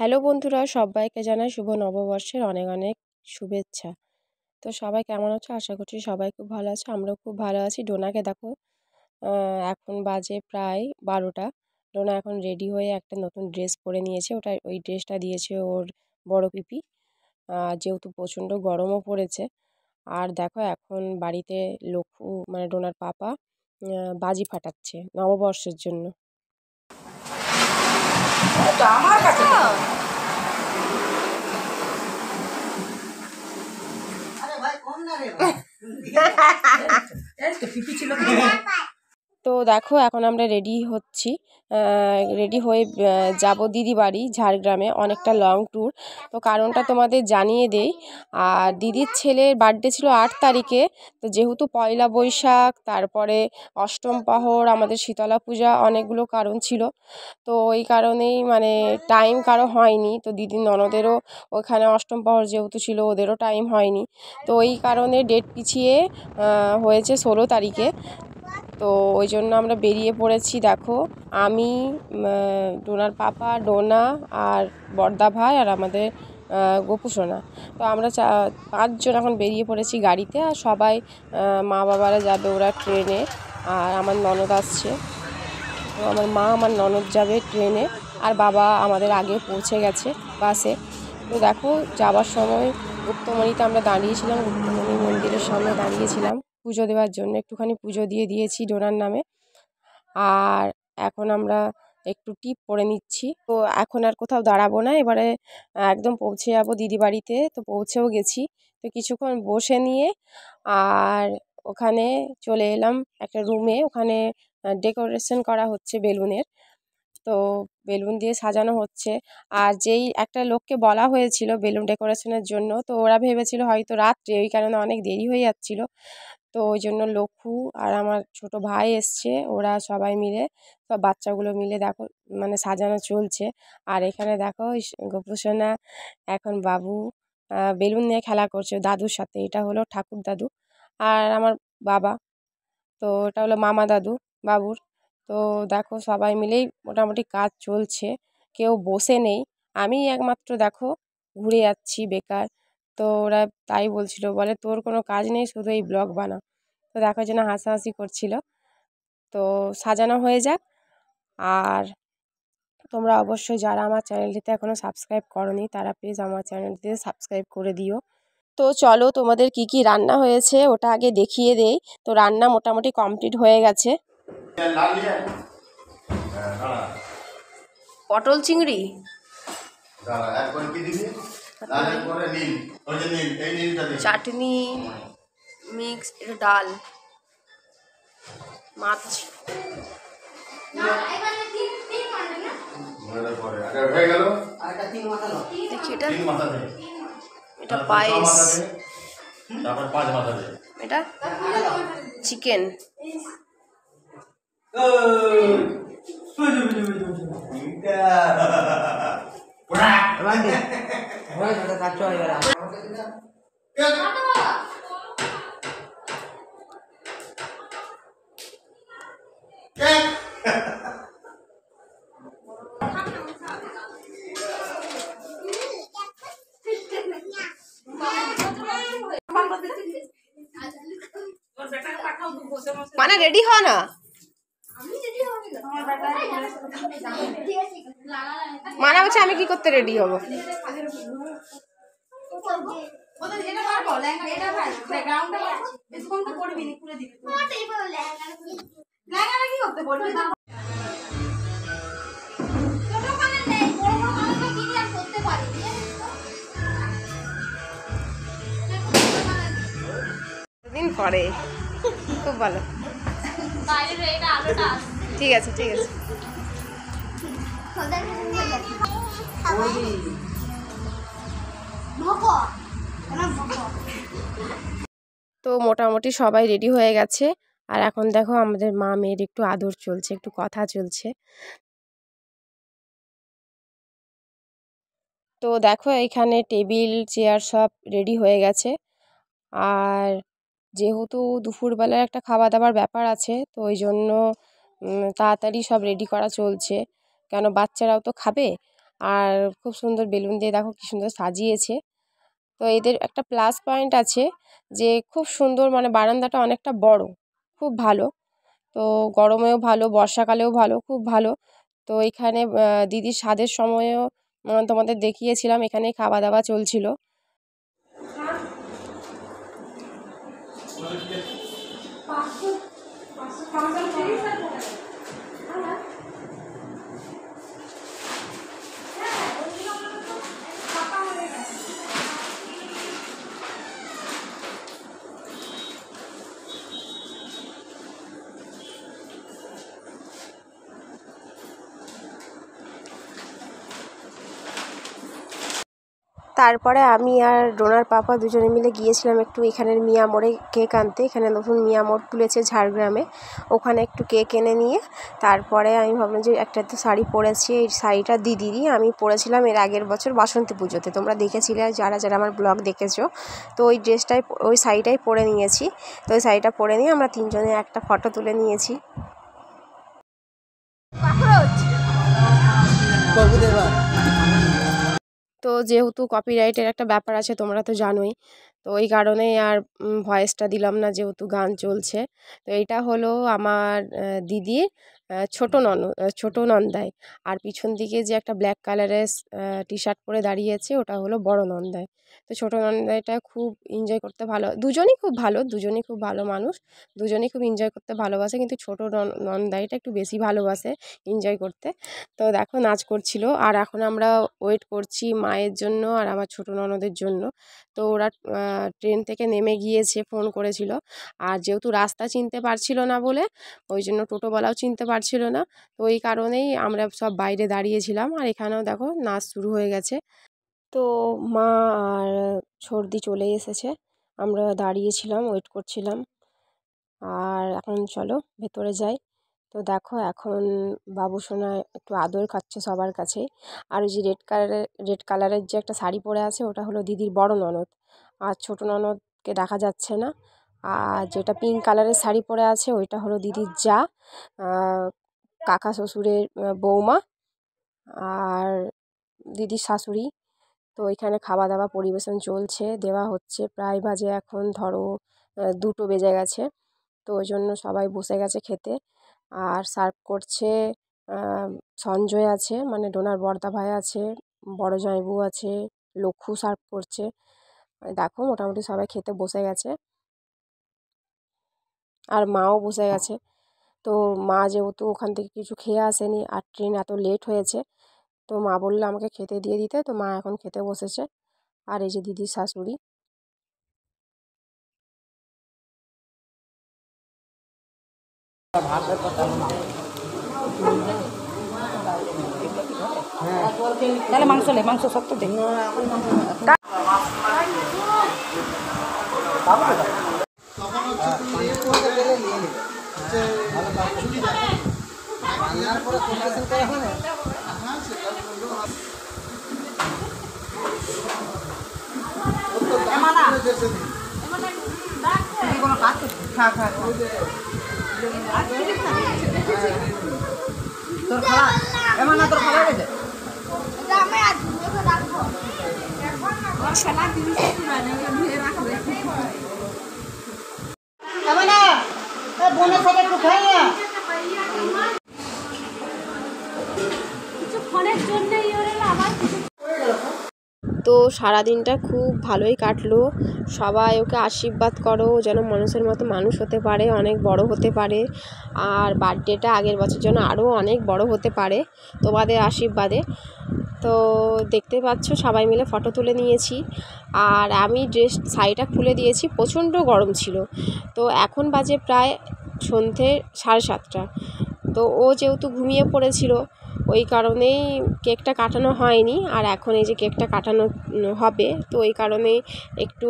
Hello বন্ধুরা, সবাইকে জানাই শুভ নববর্ষের অনেক অনেক শুভেচ্ছা। তো সবাই কেমন আছো? আশা করছি সবাই খুব ভালো আছো। আমরাও খুব ভালো আছি। ডোনাকে দেখো, এখন বাজে প্রায় 12টা। ডোনা এখন রেডি হয়ে একটা নতুন ড্রেস পরে নিয়েছে। ওই ড্রেসটা দিয়েছে ওর বড় পিপি, যেহেতু প্রচণ্ড গরমও পড়েছে। আর দেখো এখন বাড়িতে লক্ষ্য মানে ডোনার পাপা বাজি ফাটাচ্ছে নববর্ষের জন্য। আমার কাছে তো দেখো এখন আমরা রেডি হচ্ছি, রেডি হয়ে যাব দিদি বাড়ি ঝাড়গ্রামে, অনেকটা লং ট্যুর। তো কারণটা তোমাদের জানিয়ে দেই। আর দিদির ছেলের বার্থডে ছিল 8 তারিখে। তো যেহেতু পয়লা বৈশাখ, তারপরে অষ্টম প্রহর, আমাদের শীতলা পূজা, অনেকগুলো কারণ ছিল। তো ওই কারণেই মানে টাইম কারো হয়নি। তো দিদির ননদেরও ওখানে অষ্টম প্রহর যেহেতু ছিল, ওদেরও টাইম হয়নি। তো ওই কারণে ডেট পিছিয়ে হয়েছে 16 তারিখে। তো ওই জন্য আমরা বেরিয়ে পড়েছি। দেখো আমি, ডোনার পাপা, ডোনা আর বড়দা ভাই আর আমাদের গোপু সোনা। তো আমরা 5জন এখন বেরিয়ে পড়েছি গাড়িতে। আর সবাই মা বাবারা যাবে ওরা ট্রেনে, আর আমার ননদ আসছে। তো আমার মা আমার ননদ যাবে ট্রেনে, আর বাবা আমাদের আগে পৌঁছে গেছে বাসে। তো দেখো যাওয়ার সময় গুপ্তমণিতে আমরা দাঁড়িয়েছিলাম, গুপ্তমণি মন্দিরের সামনে দাঁড়িয়েছিলাম পুজো দেওয়ার জন্য। একটুখানি পুজো দিয়ে দিয়েছি ডোনার নামে। আর এখন আমরা একটু টিপ পরে নিচ্ছি। তো এখন আর কোথাও দাঁড়াবো না, এবারে একদম পৌঁছে যাবো দিদি বাড়িতে। তো পৌঁছেও গেছি। তো কিছুক্ষণ বসে নিয়ে আর ওখানে চলে এলাম একটা রুমে। ওখানে ডেকোরেশন করা হচ্ছে বেলুনের। তো বেলুন দিয়ে সাজানো হচ্ছে। আর যেই একটা লোককে বলা হয়েছিল বেলুন ডেকোরেশনের জন্য, তো ওরা ভেবেছিল হয়তো রাত্রে, ওই কারণে অনেক দেরি হয়ে যাচ্ছিল। তো ওই জন্য লক্ষ্য আর আমার ছোট ভাই এসছে, ওরা সবাই মিলে, সব বাচ্চাগুলো মিলে দেখো মানে সাজানো চলছে। আর এখানে দেখো গোপুসোনা এখন বাবু বেলুন নিয়ে খেলা করছে দাদুর সাথে। এটা হলো ঠাকুর দাদু। আর আমার বাবা, তো এটা হলো মামা দাদু বাবুর। তো দেখো সবাই মিলেই মোটামুটি কাজ চলছে, কেউ বসে নেই। আমি একমাত্র দেখো ঘুরে যাচ্ছি বেকার। তো ওরা তাই বলছিল, বলে তোর কোনো কাজ নেই, শুধু এই ব্লগ বানা। তো দেখো যেন হাসাহাসি করছিল। তো সাজানো হয়ে যাক। আর তোমরা অবশ্যই যারা আমার চ্যানেলটিতে এখনও সাবস্ক্রাইব করনি, তারা প্লিজ আমার চ্যানেলটিতে সাবস্ক্রাইব করে দিও। তো চলো তোমাদের কি কি রান্না হয়েছে ওটা আগে দেখিয়ে দেই। তো রান্না মোটামুটি কমপ্লিট হয়ে গেছে। পটল চিংড়ি, চাটনি, মিক্স, ডাল, মাছ। দেখি এটা পায়েস, এটা চিকেন। মানে রেডি হ না, মানা বলছে আমি কি করতে রেডি হব। দিন পরে খুব ভালো। ঠিক আছে ঠিক আছে। তো মোটামুটি সবাই রেডি হয়ে গেছে। আর এখন দেখো আমাদের মা মেয়ের একটু আদর চলছে, একটু কথা চলছে। তো দেখো এখানে টেবিল চেয়ার সব রেডি হয়ে গেছে। আর যেহেতু দুপুরবেলার একটা খাওয়া দাওয়ার ব্যাপার আছে, তো ওই জন্য তাড়াতাড়ি সব রেডি করা চলছে, কেন বাচ্চারাও তো খাবে। আর খুব সুন্দর বেলুন দিয়ে দেখো কি সুন্দর সাজিয়েছে। তো এদের একটা প্লাস পয়েন্ট আছে যে খুব সুন্দর, মানে বারান্দাটা অনেকটা বড়, খুব ভালো। তো গরমেও ভালো, বর্ষাকালেও ভালো, খুব ভালো। তো এখানে দিদির স্বাদের সময়ও তোমাদের দেখিয়েছিলাম, এখানে খাওয়া দাওয়া চলছিল। তারপরে আমি আর ডোনার পাপা দুজনে মিলে গিয়েছিলাম একটু এখানের মিয়া মোড়ে কেক আনতে। এখানে নতুন মিয়া মোড় খুলেছে ঝাড়গ্রামে, ওখানে একটু কেক এনে নিয়ে তারপরে আমি ভাবলাম যে একটা তো শাড়ি পরেছি, এই শাড়িটা দিদিরই, আমি পরেছিলাম এর আগের বছর বাসন্তী পুজোতে, তোমরা দেখেছিলে যারা যারা আমার ব্লগ দেখেছো। তো ওই ড্রেসটাই, ওই শাড়িটাই পরে নিয়েছি। তো ওই শাড়িটা পরে নিয়ে আমরা তিনজনে একটা ফটো তুলে নিয়েছি। তো যেহেতু কপিরাইটের একটা ব্যাপার আছে তোমরা তো জানোই, তো ওই কারণেই আর ভয়েসটা দিলাম না, যেহেতু গান চলছে। তো এইটা হলো আমার দিদির ছোট নন্দাই। আর পিছন দিকে যে একটা ব্ল্যাক কালারের টি শার্ট পরে দাঁড়িয়েছে ওটা হলো বড় নন্দাই। তো ছোট নন্দাইটা খুব এনজয় করতে ভালো, দুজনেই খুব ভালো, দুজনেই খুব ভালো মানুষ, দুজনেই খুব এনজয় করতে ভালোবাসে, কিন্তু ছোট নন্দাইটা একটু বেশি ভালোবাসে এনজয় করতে। তো দেখো নাচ করছিল। আর এখন আমরা ওয়েট করছি মায়ের জন্য আর আমার ছোট ননদের জন্য। তো ওরা ট্রেন থেকে নেমে গিয়েছে, ফোন করেছিল। আর যেহেতু রাস্তা চিনতে পারছিল না বলে ওই জন্য টোটোওয়ালাও চিনতে পারছিল না। তো এই কারণেই আমরা সব বাইরে দাঁড়িয়েছিলাম। আর এখানেও দেখো নাচ শুরু হয়ে গেছে। তো মা আর সর্দি চলে এসেছে, আমরা দাঁড়িয়েছিলাম, ওয়েট করছিলাম। আর এখন চলো ভেতরে যাই। তো দেখো এখন বাবুসোনা একটু আদর খাচ্ছে সবার কাছে। আর ওই যে রেড কালারের যে একটা শাড়ি পরে আছে ওটা হলো দিদির বড় ননদ, আর ছোট ননদকে দেখা যাচ্ছে না। আর যেটা পিঙ্ক কালারের শাড়ি পরে আছে ওইটা হলো দিদির যা, কাকা শ্বশুরের বৌমা আর দিদির শাশুড়ি। তো এখানে খাওয়া দাওয়া পরিবেশন চলছে, দেওয়া হচ্ছে, প্রায় বাজে এখন ধরো 2টো বেজে গেছে। তো ওই জন্য সবাই বসে গেছে খেতে। আর সার্ভ করছে সঞ্জয় আছে, মানে ডোনার বড়দা ভাই আছে, বড় জামাইবু আছে, লক্ষু সার্ভ করছে। দেখো মোটামুটি সবাই খেতে বসে গেছে, আর মাও বসে গেছে। তো মা যেহেতু ওখান থেকে কিছু খেয়ে আসেনি আর ট্রেন এত লেট হয়েছে, তো মা বললো আমাকে খেতে দিয়ে দিতে, তো মা এখন খেতে বসেছে। আর এই যে দিদির শাশুড়ি। তাহলে মাংস শক্ত দে। তোর খাওয়া এমন না, তোর খাওয়া গেছে। তো সারাদিনটা খুব ভালোই কাটলো। সবাই ওকে আশীর্বাদ করো যেন মানুষের মতো মানুষ হতে পারে, অনেক বড় হতে পারে। আর বার্থডেটা আগের বছর যেন আরও অনেক বড় হতে পারে তোমাদের আশীর্বাদে। তো দেখতে পাচ্ছ সবাই মিলে ফটো তুলে নিয়েছি। আর আমি শাড়িটা খুলে দিয়েছি, প্রচণ্ড গরম ছিল। তো এখন বাজে প্রায় সন্ধে 7:30। তো ও যেহেতু ঘুমিয়ে পড়েছিল ওই কারণেই কেকটা কাটানো হয়নি। আর এখন এই যে কেকটা কাটানো হবে, তো এই কারণেই একটু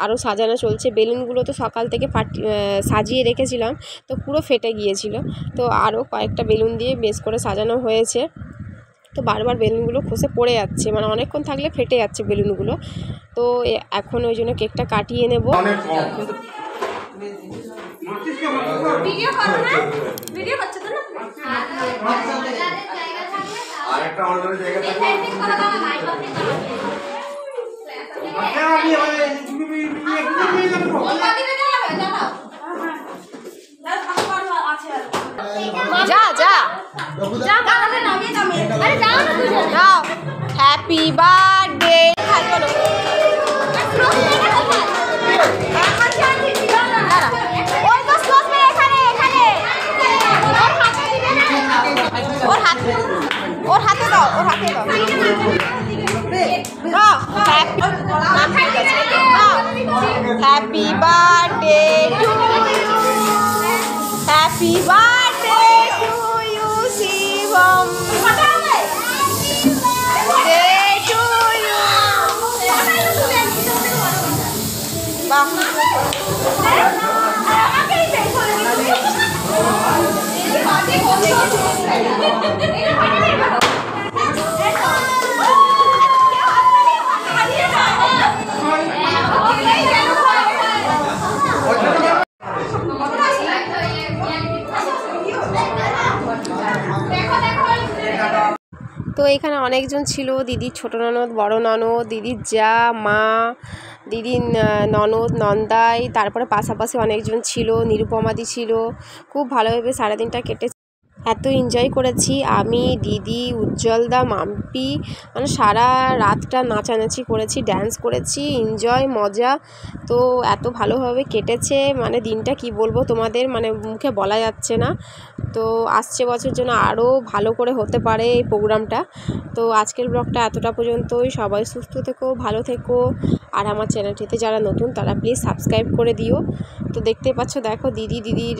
আরও সাজানো চলছে। বেলুনগুলো তো সকাল থেকে সাজিয়ে রেখেছিলাম, তো পুরো ফেটে গিয়েছিল। তো আরও কয়েকটা বেলুন দিয়ে বেশ করে সাজানো হয়েছে। তো বারবার বেলুনগুলো খসে পড়ে যাচ্ছে, মানে অনেকক্ষণ থাকলে ফেটে যাচ্ছে বেলুনগুলো। তো এখন ওই জন্য কেকটা কাটিয়ে নেব। ভিডিও করো না, ভিডিও করছো তো না। যা যা যাও। হ্যাপি বার্থডে ওর হাতে দাও, ওর হাতে দাও। Happy birthday to you, happy birthday to you Shivam, day to you. বাহ, তো এখানে অনেকজন ছিল, দিদির ছোট ননদ, বড় ননদ, দিদির যা, মা, দিদির ননদ, নন্দাই, তারপরে পাশাপাশি অনেকজন ছিল, নিরুপমাদি ছিল। খুব ভালোভাবে সারাদিনটা কেটেছে, এত এনজয় করেছি আমি, দিদি, উজ্জ্বলদা, মাম্পি, মানে সারা রাতটা নাচানাচি করেছি, ড্যান্স করেছি, এনজয়, মজা। তো এত ভালোভাবে কেটেছে, মানে দিনটা কি বলবো তোমাদের, মানে মুখে বলা যাচ্ছে না। তো আসছে বছর জন্য আরও ভালো করে হতে পারে এই প্রোগ্রামটা। তো আজকের ব্লগটা এতটা পর্যন্তই। সবাই সুস্থ থেকো, ভালো থেকো, আর আমার চ্যানেলটিতে যারা নতুন তারা প্লিজ সাবস্ক্রাইব করে দিও। তো দেখতে পাচ্ছ, দেখো দিদি দিদির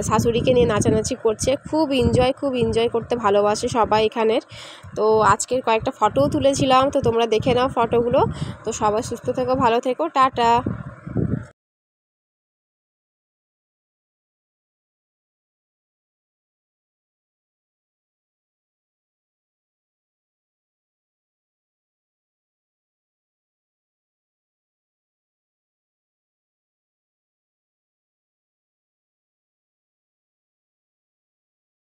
শাশুড়িকে নিয়ে নাচানাচি করছে, খুব এনজয় করতে ভালোবাসে সবাই এখানের। তো আজকের কয়েকটা ফটোও তুলেছিলাম, তো তোমরা দেখে নাও ফটোগুলো। তো সবাই সুস্থ থেকো, ভালো থেকো, টাটা।